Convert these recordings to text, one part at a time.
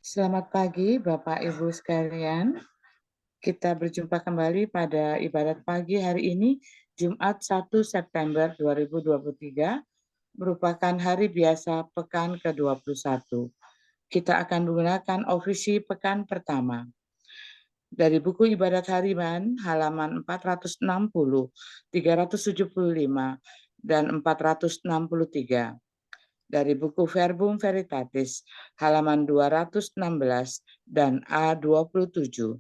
Selamat pagi Bapak Ibu sekalian. Kita berjumpa kembali pada ibadat pagi hari ini, Jumat 1 September 2023, merupakan hari biasa pekan ke-21. Kita akan menggunakan ofisi pekan pertama. Dari buku ibadat harian halaman 460, 375, dan 463. Dari buku Verbum Veritatis halaman 216 dan A27.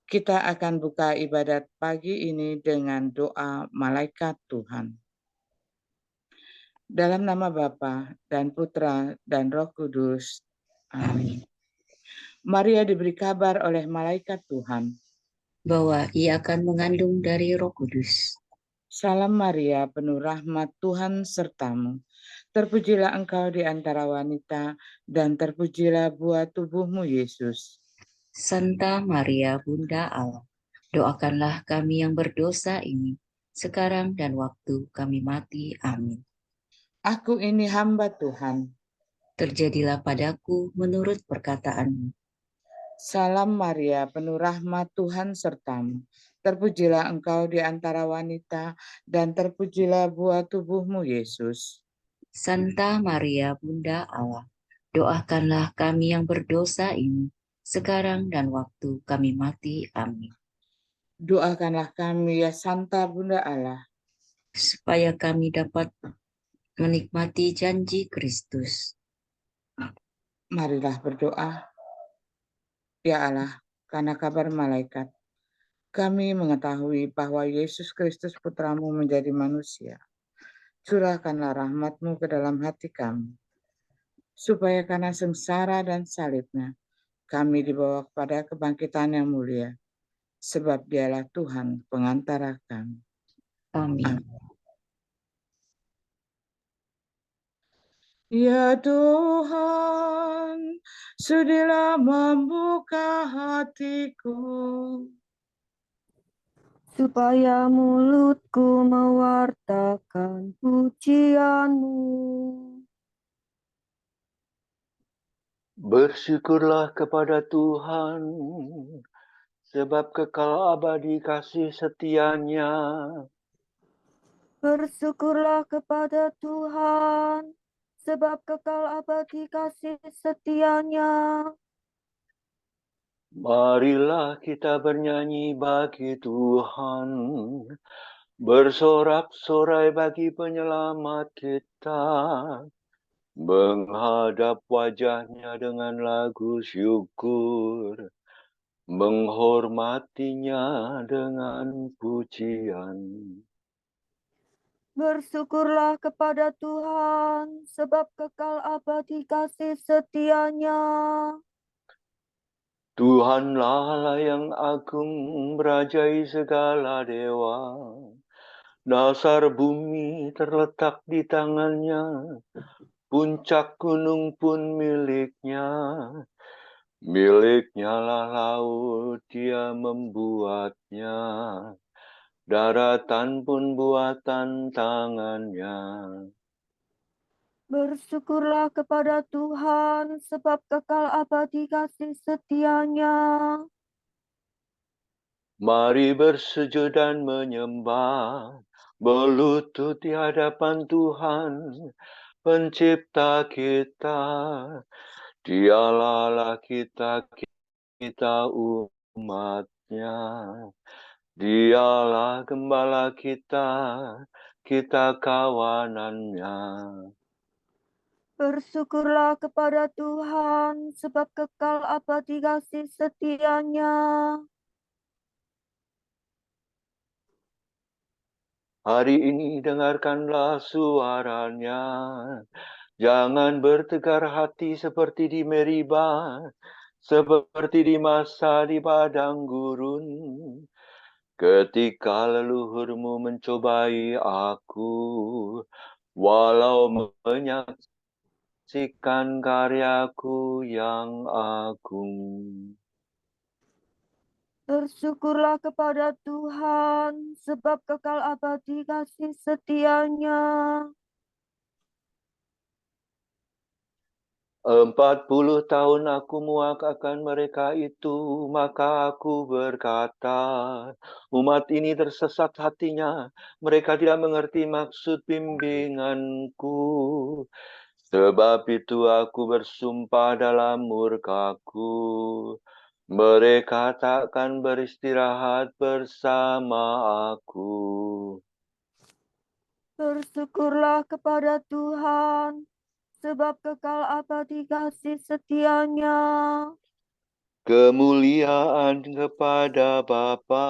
Kita akan buka ibadat pagi ini dengan doa malaikat Tuhan. Dalam nama Bapa dan Putra dan Roh Kudus. Amin. Maria diberi kabar oleh malaikat Tuhan bahwa ia akan mengandung dari Roh Kudus. Salam Maria, penuh rahmat, Tuhan sertamu. Terpujilah engkau di antara wanita, dan terpujilah buah tubuhmu, Yesus. Santa Maria, Bunda Allah, doakanlah kami yang berdosa ini, sekarang dan waktu kami mati. Amin. Aku ini hamba Tuhan. Terjadilah padaku menurut perkataanmu. Salam Maria, penuh rahmat, Tuhan sertamu. Terpujilah engkau di antara wanita, dan terpujilah buah tubuhmu, Yesus. Santa Maria, Bunda Allah, doakanlah kami yang berdosa ini, sekarang dan waktu kami mati. Amin. Doakanlah kami, ya Santa Bunda Allah, Supaya kami dapat menikmati janji Kristus. marilah berdoa. Ya Allah, karena kabar malaikat, kami mengetahui bahwa Yesus Kristus Putramu menjadi manusia. Curahkanlah rahmat-Mu ke dalam hati kami, supaya karena sengsara dan salibnya, kami dibawa kepada kebangkitan yang mulia, sebab Dialah Tuhan pengantara kami. Amin. Amin. Ya Tuhan, sudilah membuka hatiku, supaya mulutku mewartakan pujian-Mu. Bersyukurlah kepada Tuhan, sebab kekal abadi kasih setia-Nya. Bersyukurlah kepada Tuhan, sebab kekal abadi kasih setia-Nya. Marilah kita bernyanyi bagi Tuhan, bersorak-sorai bagi penyelamat kita, menghadap wajah-Nya dengan lagu syukur, menghormati-Nya dengan pujian. Bersyukurlah kepada Tuhan, sebab kekal abadi kasih setia-Nya. Tuhanlah Allah yang agung, merajai segala dewa. Dasar bumi terletak di tangan-Nya, puncak gunung pun milik-Nya. Milik-Nya lah laut, Dia membuatnya. Daratan pun buatan tangan-Nya. Bersyukurlah kepada Tuhan, sebab kekal abadi kasih setia-Nya. Mari bersujud dan menyembah, berlutut di hadapan Tuhan, Pencipta kita. Dialah Allah kita, kita umat-Nya. Dialah gembala kita, kita kawanan-Nya. Bersyukurlah kepada Tuhan, sebab kekal abadi kasih setia-Nya. Hari ini dengarkanlah suara-Nya. Jangan bertegar hati seperti di Meriba, seperti di masa di padang gurun. Ketika leluhurmu mencobai aku, walau menyaksikan karyaku yang agung. Bersyukurlah kepada Tuhan, sebab kekal abadi kasih setia-Nya. 40 tahun aku muak akan mereka itu, maka aku berkata, umat ini tersesat hatinya, mereka tidak mengerti maksud bimbinganku. Sebab itu aku bersumpah dalam murkaku, mereka takkan beristirahat bersama aku. Bersyukurlah kepada Tuhan, sebab kekal abadi kasih setianya. Kemuliaan kepada Bapa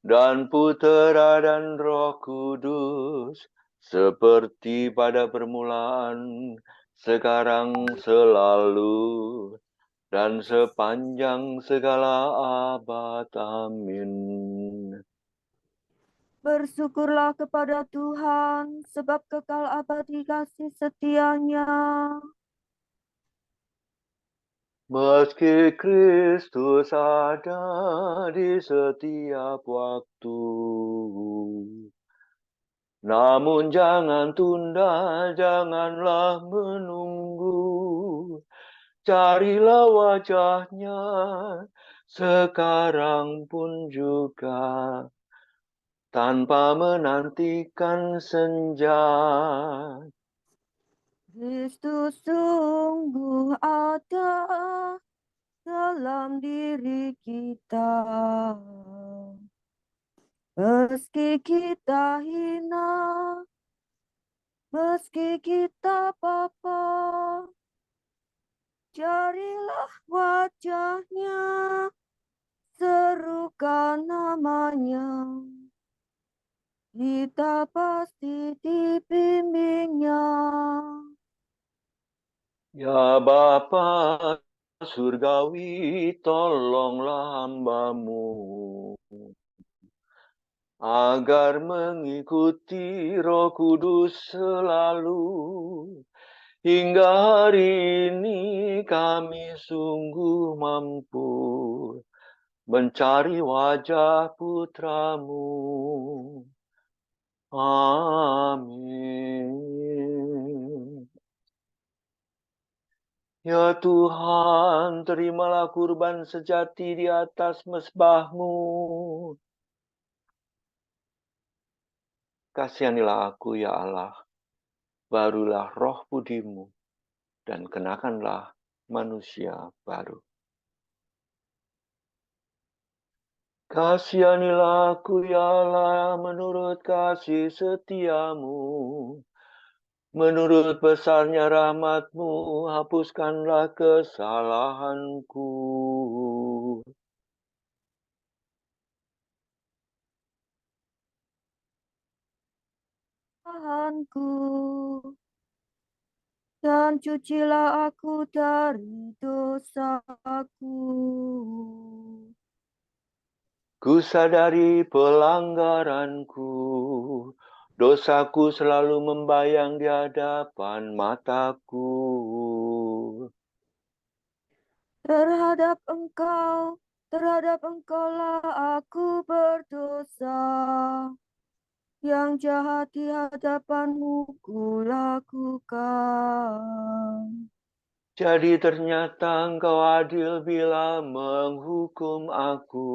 dan Putera dan Roh Kudus, seperti pada permulaan, sekarang, selalu, dan sepanjang segala abad. Amin. Bersyukurlah kepada Tuhan, sebab kekal abadi kasih setianya. Meski Kristus ada di setiap waktu, namun jangan tunda, janganlah menunggu. Carilah wajahnya sekarang pun juga, tanpa menantikan senja. Kristus sungguh ada dalam diri kita. Meski kita hina, meski kita apa, carilah wajahnya, serukan namanya. Kita pasti dibimbingnya. Ya Bapa Surgawi, tolonglah hamba-Mu agar mengikuti Roh Kudus selalu. Hingga hari ini kami sungguh mampu mencari wajah Putra-Mu. Amin. Ya Tuhan, terimalah kurban sejati di atas mezbah-Mu. Kasihanilah aku, ya Allah, barulah roh budi-Mu, dan kenakanlah manusia baru. Kasihanilah aku, ya Allah, menurut kasih setia-Mu. Menurut besarnya rahmat-Mu, hapuskanlah kesalahanku. Tuhanku, dan cucilah aku dari dosaku. Ku sadari pelanggaranku, dosaku selalu membayang di hadapan mataku. Terhadap engkaulah aku berdosa. Yang jahat di hadapan-Mu kulakukan. Jadi ternyata Engkau adil bila menghukum aku,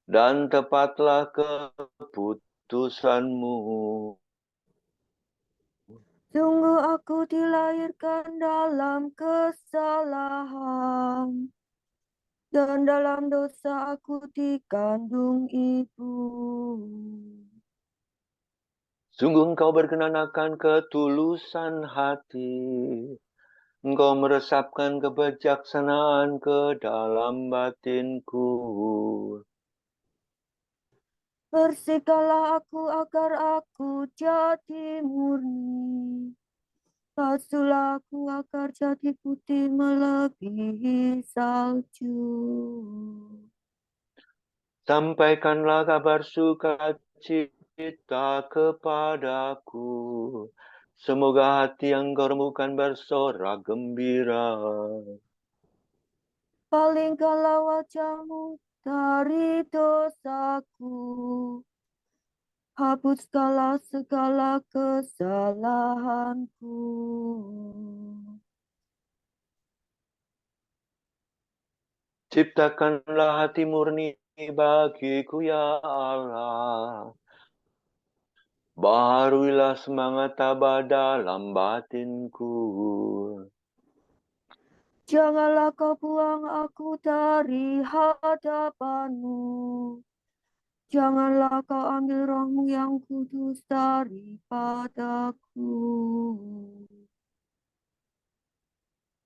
dan tepatlah keputusan-Mu. Sungguh aku dilahirkan dalam kesalahan, dan dalam dosa aku dikandung ibu. Sungguh Engkau berkenan akan ketulusan hati. Engkau meresapkan kebijaksanaan ke dalam batinku. Bersihkanlah aku agar aku jadi murni. Basuhlah aku agar jadi putih melebihi salju. Sampaikanlah kabar sukacita kepadaku. Semoga hati yang Engkau remukkan bersorak gembira. Palingkanlah wajah-Mu dari dosaku. Hapuskanlah segala kesalahanku. Ciptakanlah hati murni bagiku ya Allah. Baharuilah semangat tabah dalam batinku. Janganlah kau buang aku dari hadapan-Mu. Janganlah kau ambil roh-Mu yang kudus daripadaku.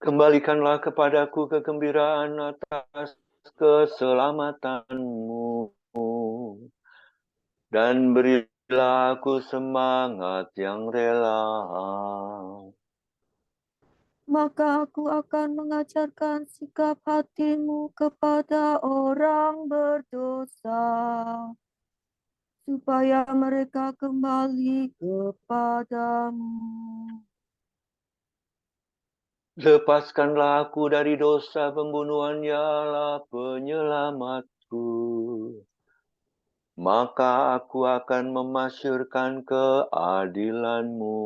Kembalikanlah kepadaku kegembiraan atas keselamatanmu. Dan berilah aku semangat yang rela. Maka aku akan mengajarkan sikap hati-Mu kepada orang berdosa, supaya mereka kembali kepadamu. Lepaskanlah aku dari dosa pembunuhan, ya Allah penyelamatku. Maka aku akan memasyurkan keadilan-Mu.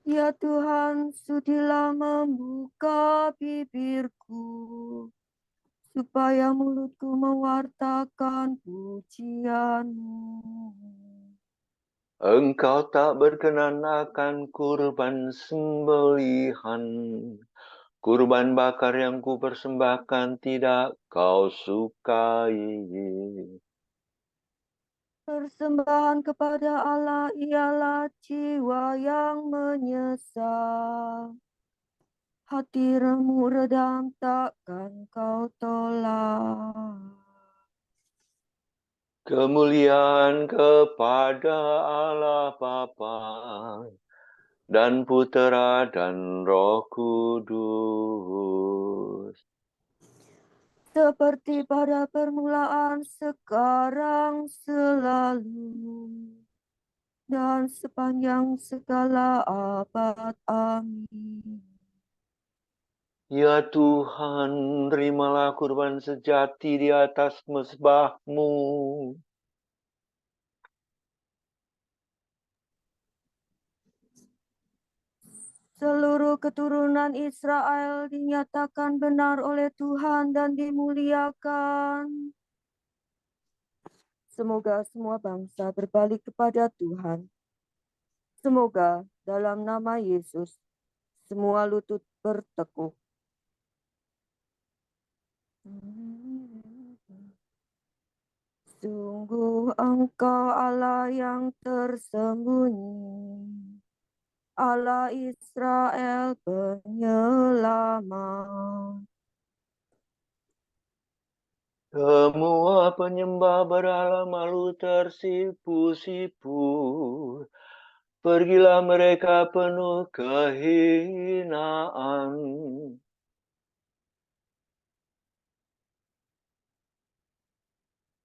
Ya Tuhan, sudilah membuka bibirku, supaya mulutku mewartakan pujian-Mu. Engkau tak berkenan akan kurban sembelihan. Kurban bakar yang ku persembahkan tidak kau sukai. Persembahan kepada Allah ialah jiwa yang menyesal. Hati remuk redam takkan kau tolak. Kemuliaan kepada Allah Bapa dan Putera dan Roh Kudus. Seperti pada permulaan, sekarang, selalu, dan sepanjang segala abad. Amin. Ya Tuhan, terimalah kurban sejati di atas mezbah-Mu. Seluruh keturunan Israel dinyatakan benar oleh Tuhan dan dimuliakan. Semoga semua bangsa berbalik kepada Tuhan. Semoga dalam nama Yesus semua lutut bertekuk. Sungguh Engkau Allah yang tersembunyi, Allah Israel penyelamat. Semua penyembah berhala malu tersipu-sipu. Pergilah mereka penuh kehinaan.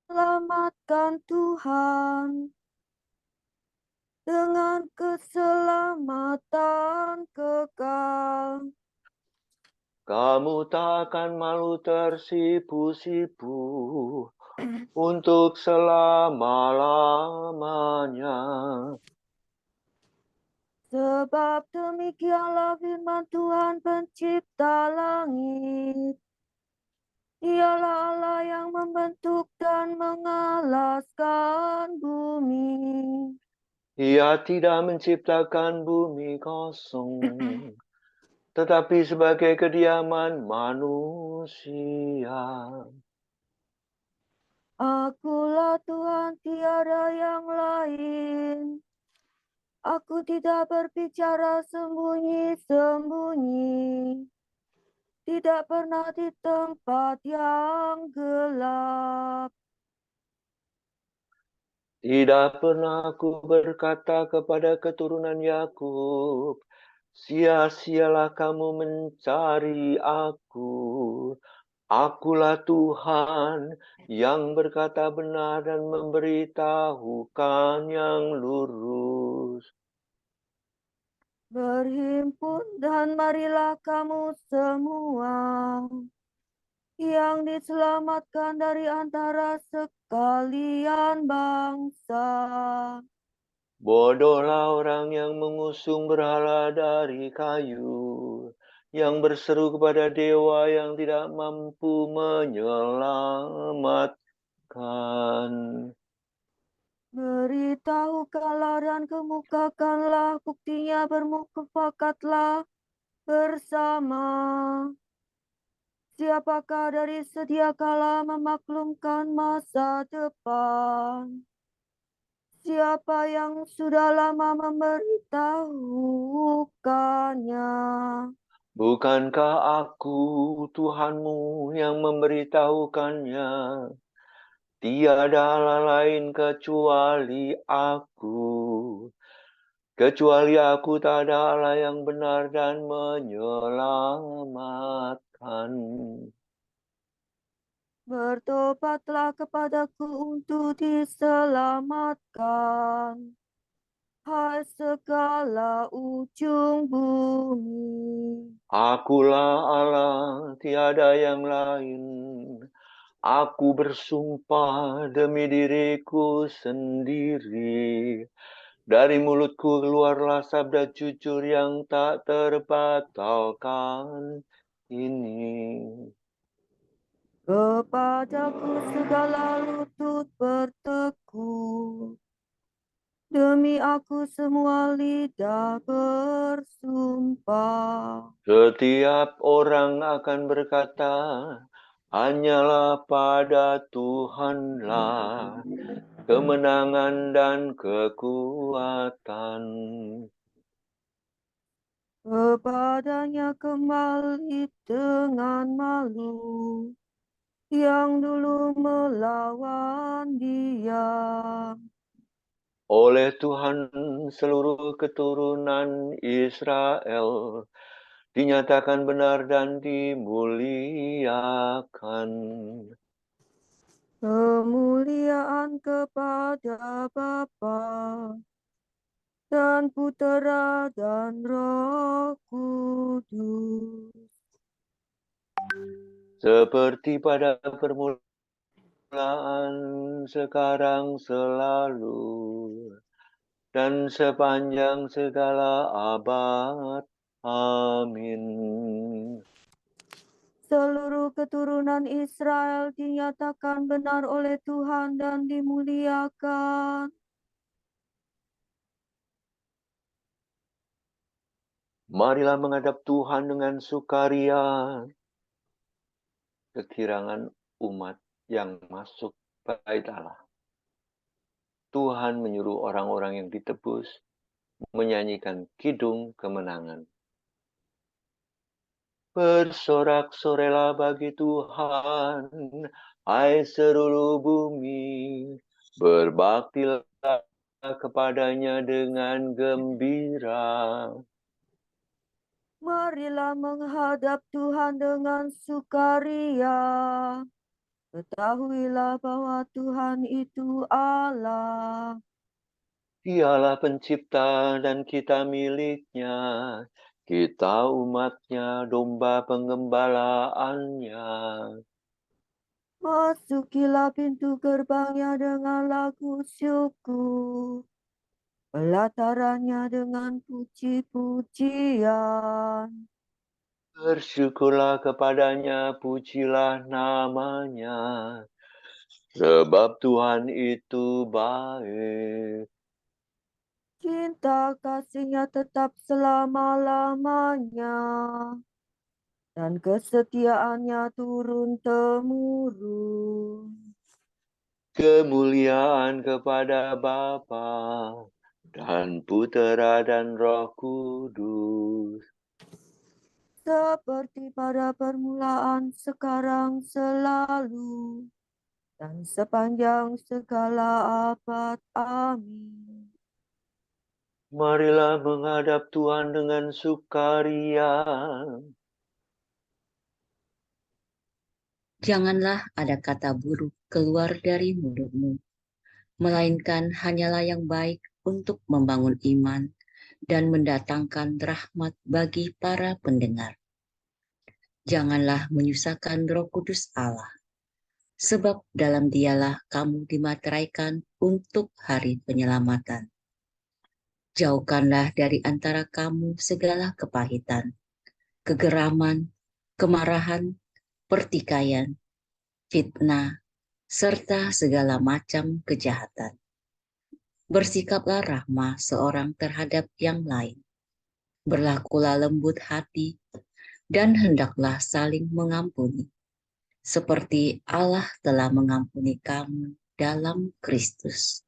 Selamatkan Tuhan dengan keselamatan kekal. Kamu tak akan malu tersipu-sipu untuk selama-lamanya. Sebab demikianlah firman Tuhan pencipta langit. Dialah Allah yang membentuk dan mengalaskan bumi. Ia tidak menciptakan bumi kosong, tetapi sebagai kediaman manusia. Akulah Tuhan, tiada yang lain. Aku tidak berbicara sembunyi-sembunyi. Tidak pernah di tempat yang gelap. Tidak pernah aku berkata kepada keturunan Yakub, sia-sialah kamu mencari aku. Akulah Tuhan yang berkata benar dan memberitahukan yang lurus. Berhimpun dan marilah kamu semua yang diselamatkan dari antara sekalian bangsa. Bodohlah orang yang mengusung berhala dari kayu yang berseru kepada dewa yang tidak mampu menyelamatkan. Beritahukanlah dan kemukakanlah buktinya, bermufakatlah bersama. Siapakah dari sedia kala memaklumkan masa depan? Siapa yang sudah lama memberitahukannya? Bukankah aku Tuhanmu yang memberitahukannya? Tiada Allah lain kecuali aku. Kecuali aku tak ada Allah yang benar dan menyelamatkan. Bertobatlah kepadaku untuk diselamatkan, hai segala ujung bumi. Akulah Allah, tiada yang lain. Aku bersumpah demi diriku sendiri. Dari mulutku keluarlah sabda jujur yang tak terbatalkan ini. Kepadaku segala lutut bertekuk, demi aku semua lidah bersumpah. Setiap orang akan berkata, hanyalah pada Tuhanlah kemenangan dan kekuatan. Kepadanya kembali dengan malu, yang dulu melawan Dia. Oleh Tuhan seluruh keturunan Israel dinyatakan benar dan dimuliakan. Kemuliaan kepada Bapa dan Putera dan Roh Kudus. Seperti pada permulaan, sekarang, selalu, dan sepanjang segala abad. Amin. Seluruh keturunan Israel dinyatakan benar oleh Tuhan dan dimuliakan. Marilah menghadap Tuhan dengan sukaria. Kekirangan umat yang masuk bait Allah. Tuhan menyuruh orang-orang yang ditebus menyanyikan kidung kemenangan. Bersorak-sorailah bagi Tuhan, hai seluruh bumi. Berbaktilah kepadanya dengan gembira. Marilah menghadap Tuhan dengan sukaria. Ketahuilah bahwa Tuhan itu Allah. Dialah pencipta dan kita miliknya. Kita umatnya, domba penggembalaannya. Masukilah pintu gerbangnya dengan lagu syukur, pelatarannya dengan puji-pujian. Bersyukurlah kepadanya, pujilah namanya. Sebab Tuhan itu baik. Cinta kasihnya tetap selama-lamanya, dan kesetiaannya turun-temurun. Kemuliaan kepada Bapa dan Putera dan Roh Kudus. Seperti pada permulaan, sekarang, selalu, dan sepanjang segala abad. Amin. Marilah menghadap Tuhan dengan sukaria. Janganlah ada kata buruk keluar dari mulutmu, melainkan hanyalah yang baik untuk membangun iman dan mendatangkan rahmat bagi para pendengar. Janganlah menyusahkan Roh Kudus Allah, sebab dalam Dialah kamu dimateraikan untuk hari penyelamatan. Jauhkanlah dari antara kamu segala kepahitan, kegeraman, kemarahan, pertikaian, fitnah, serta segala macam kejahatan. Bersikaplah rahmah seorang terhadap yang lain. Berlakulah lembut hati, dan hendaklah saling mengampuni, seperti Allah telah mengampuni kamu dalam Kristus.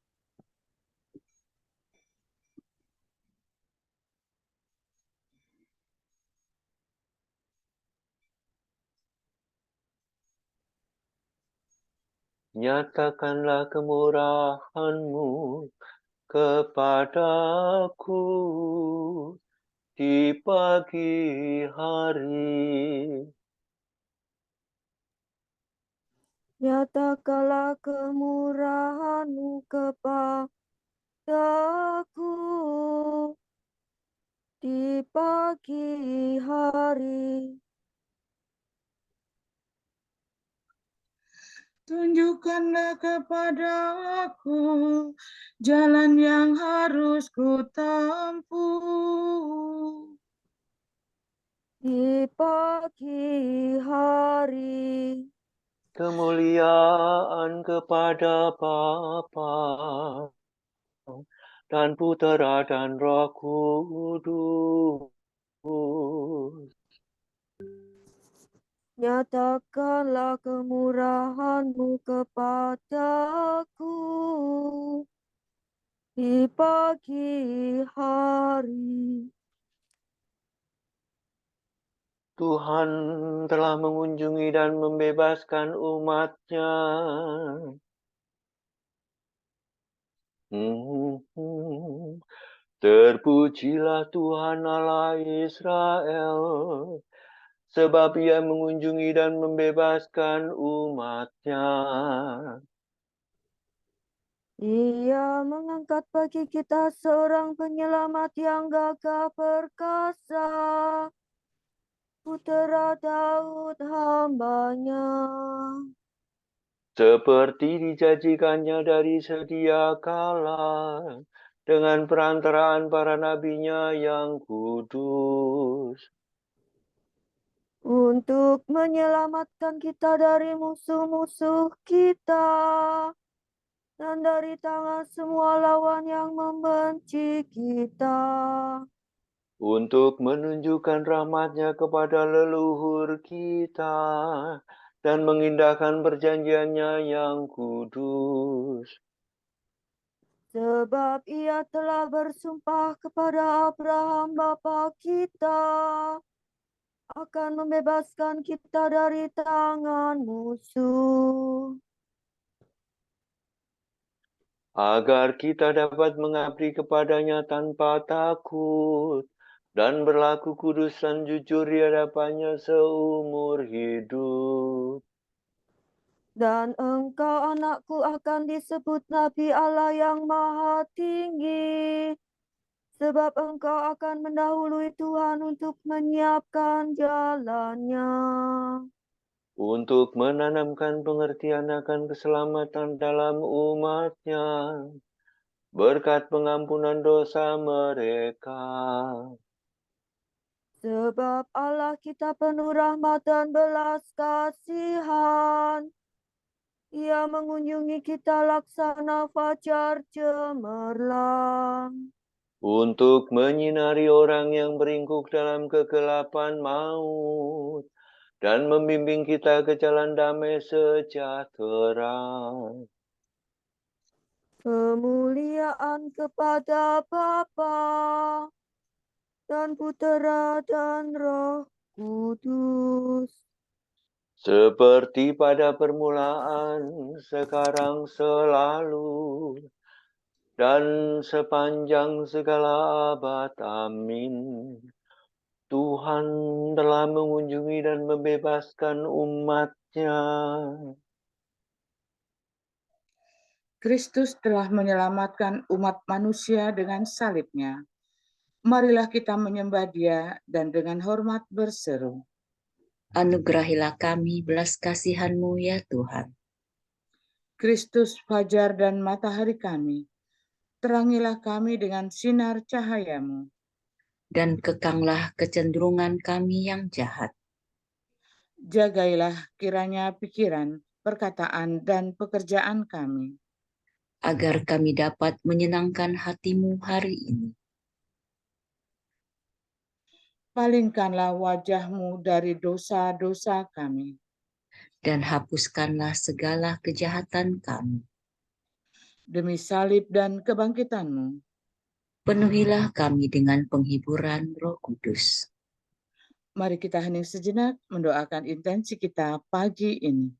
Nyatakanlah kemurahan-Mu kepadaku di pagi hari. Nyatakanlah kemurahan-Mu kepadaku di pagi hari. Tunjukkanlah kepada aku jalan yang harus kutempuh. Di pagi hari. Kemuliaan kepada Bapa dan Putera dan Roh Kudus. Nyatakanlah kemurahan-Mu kepadaku di pagi hari. Tuhan telah mengunjungi dan membebaskan umat-Nya. Terpujilah Tuhan Allah Israel, sebab Ia mengunjungi dan membebaskan umat-Nya. Ia mengangkat bagi kita seorang penyelamat yang gagah perkasa, Putera Daud hamba-Nya. Seperti dijanjikannya dari sedia kala, dengan perantaraan para nabi-Nya yang kudus. Untuk menyelamatkan kita dari musuh-musuh kita, dan dari tangan semua lawan yang membenci kita. Untuk menunjukkan rahmat-Nya kepada leluhur kita, dan mengindahkan perjanjian-Nya yang kudus. Sebab Ia telah bersumpah kepada Abraham bapa kita, akan membebaskan kita dari tangan musuh, agar kita dapat mengabdi kepada-Nya tanpa takut, dan berlaku kudus dan jujur di hadapan-Nya seumur hidup. dan engkau anakku akan disebut Nabi Allah yang Maha Tinggi, sebab engkau akan mendahului Tuhan untuk menyiapkan jalannya, Untuk menanamkan pengertian akan keselamatan dalam umat-Nya, berkat pengampunan dosa mereka. sebab Allah kita penuh rahmat dan belas kasihan. Ia mengunjungi kita laksana fajar cemerlang, Untuk menyinari orang yang beringkuk dalam kegelapan maut, dan membimbing kita ke jalan damai sejahtera. kemuliaan kepada Bapa dan Putera dan Roh Kudus, Seperti pada permulaan, sekarang, selalu, dan sepanjang segala abad. Amin. Tuhan telah mengunjungi dan membebaskan umat-Nya. Kristus telah menyelamatkan umat manusia dengan salib-Nya. Marilah kita menyembah Dia dan dengan hormat berseru. Anugerahilah kami belas kasihan-Mu ya Tuhan. Kristus fajar dan matahari kami, terangilah kami dengan sinar cahaya-Mu. dan kekanglah kecenderungan kami yang jahat. Jagailah kiranya pikiran, perkataan, dan pekerjaan kami, agar kami dapat menyenangkan hati-Mu hari ini. palingkanlah wajah-Mu dari dosa-dosa kami, Dan hapuskanlah segala kejahatan kami. demi salib dan kebangkitan-Mu. Penuhilah kami dengan penghiburan Roh Kudus. Mari kita hening sejenak mendoakan intensi kita pagi ini.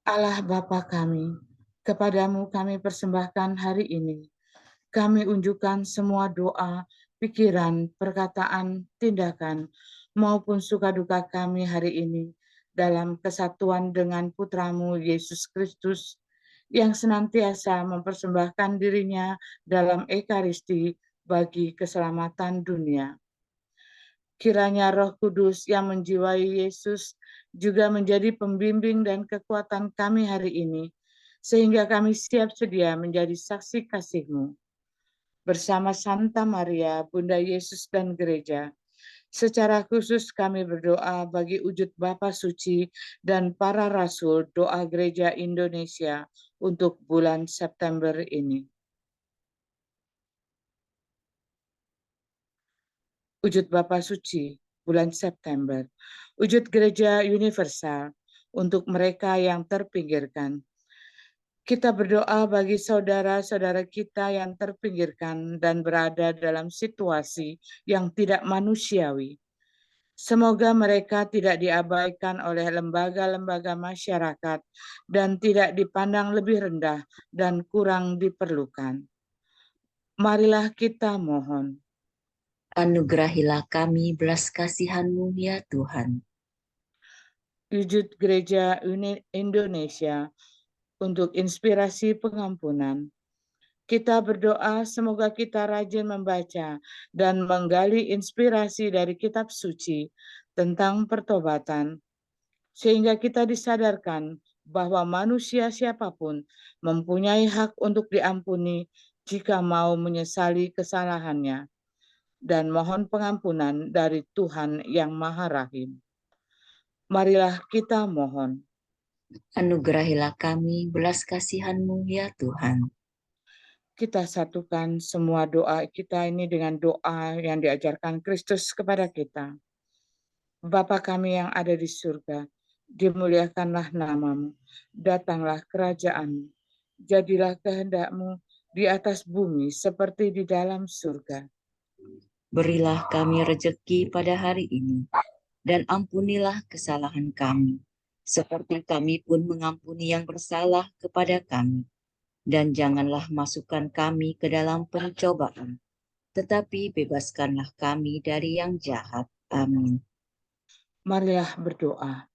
Allah Bapa kami, kepadamu kami persembahkan hari ini. Kami unjukkan semua doa, pikiran, perkataan, tindakan, maupun suka duka kami hari ini dalam kesatuan dengan Putramu Yesus Kristus yang senantiasa mempersembahkan dirinya dalam Ekaristi bagi keselamatan dunia. Kiranya Roh Kudus yang menjiwai Yesus juga menjadi pembimbing dan kekuatan kami hari ini, sehingga kami siap sedia menjadi saksi kasih-Mu. Bersama Santa Maria, Bunda Yesus dan Gereja, secara khusus kami berdoa bagi wujud Bapa Suci dan para Rasul Doa Gereja Indonesia untuk bulan September ini. Wujud Bapa Suci, bulan September. Wujud Gereja Universal untuk mereka yang terpinggirkan. Kita berdoa bagi saudara-saudara kita yang terpinggirkan dan berada dalam situasi yang tidak manusiawi. Semoga mereka tidak diabaikan oleh lembaga-lembaga masyarakat dan tidak dipandang lebih rendah dan kurang diperlukan. Marilah kita mohon. Anugerahilah kami belas kasihan-Mu ya Tuhan. Wujud Gereja Indonesia untuk inspirasi pengampunan. Kita berdoa semoga kita rajin membaca dan menggali inspirasi dari kitab suci tentang pertobatan, sehingga kita disadarkan bahwa manusia siapapun mempunyai hak untuk diampuni jika mau menyesali kesalahannya, dan mohon pengampunan dari Tuhan yang Maha Rahim. Marilah kita mohon. Anugerahilah kami belas kasihan-Mu ya Tuhan. Kita satukan semua doa kita ini dengan doa yang diajarkan Kristus kepada kita. Bapa kami yang ada di surga, dimuliakanlah namamu, datanglah kerajaanmu, jadilah kehendak-mu di atas bumi seperti di dalam surga. Berilah kami rejeki pada hari ini, dan ampunilah kesalahan kami, seperti kami pun mengampuni yang bersalah kepada kami. Dan janganlah masukkan kami ke dalam pencobaan, tetapi bebaskanlah kami dari yang jahat. Amin. Marilah berdoa.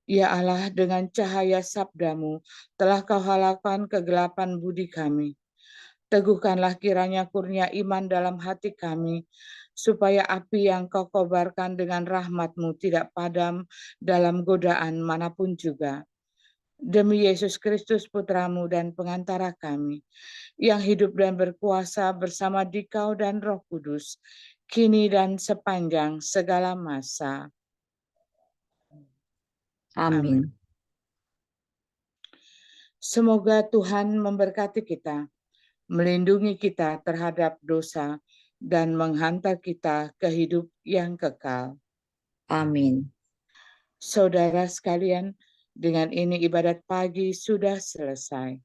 Ya Allah, dengan cahaya sabdamu telah kau halakan kegelapan budi kami. Teguhkanlah kiranya kurnia iman dalam hati kami, supaya api yang kau kobarkan dengan rahmat-Mu tidak padam dalam godaan manapun juga. Demi Yesus Kristus Putramu dan pengantara kami, yang hidup dan berkuasa bersama Dikau dan Roh Kudus, kini dan sepanjang segala masa. Amin. Semoga Tuhan memberkati kita, melindungi kita terhadap dosa, dan menghantar kita ke hidup yang kekal. Amin. Saudara sekalian, dengan ini ibadat pagi sudah selesai.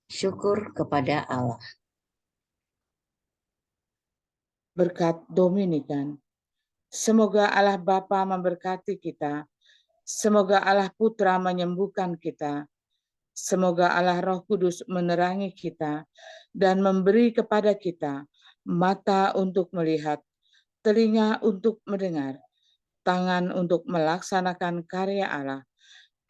Syukur kepada Allah. Berkat Dominikan. Semoga Allah Bapa memberkati kita. Semoga Allah Putra menyembuhkan kita. Semoga Allah Roh Kudus menerangi kita dan memberi kepada kita mata untuk melihat, telinga untuk mendengar, tangan untuk melaksanakan karya Allah,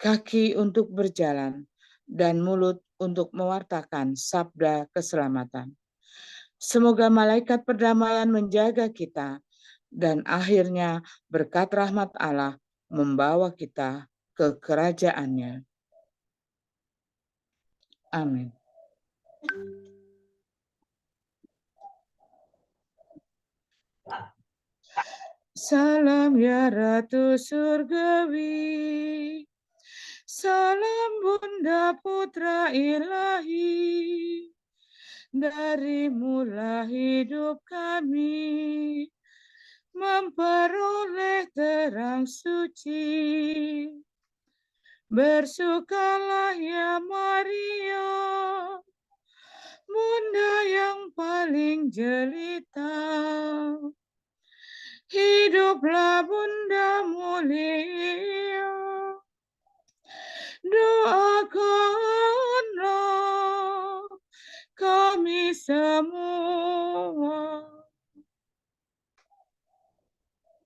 kaki untuk berjalan, dan mulut untuk mewartakan sabda keselamatan. Semoga malaikat perdamaian menjaga kita, dan akhirnya berkat rahmat Allah membawa kita ke kerajaannya. Amin. Salam ya Ratu Surgawi, salam Bunda Putra Ilahi, darimulah hidup kami, memperoleh terang suci. Bersukalah ya Maria, Bunda yang paling jelita. Hiduplah Bunda mulia, doakanlah kami semua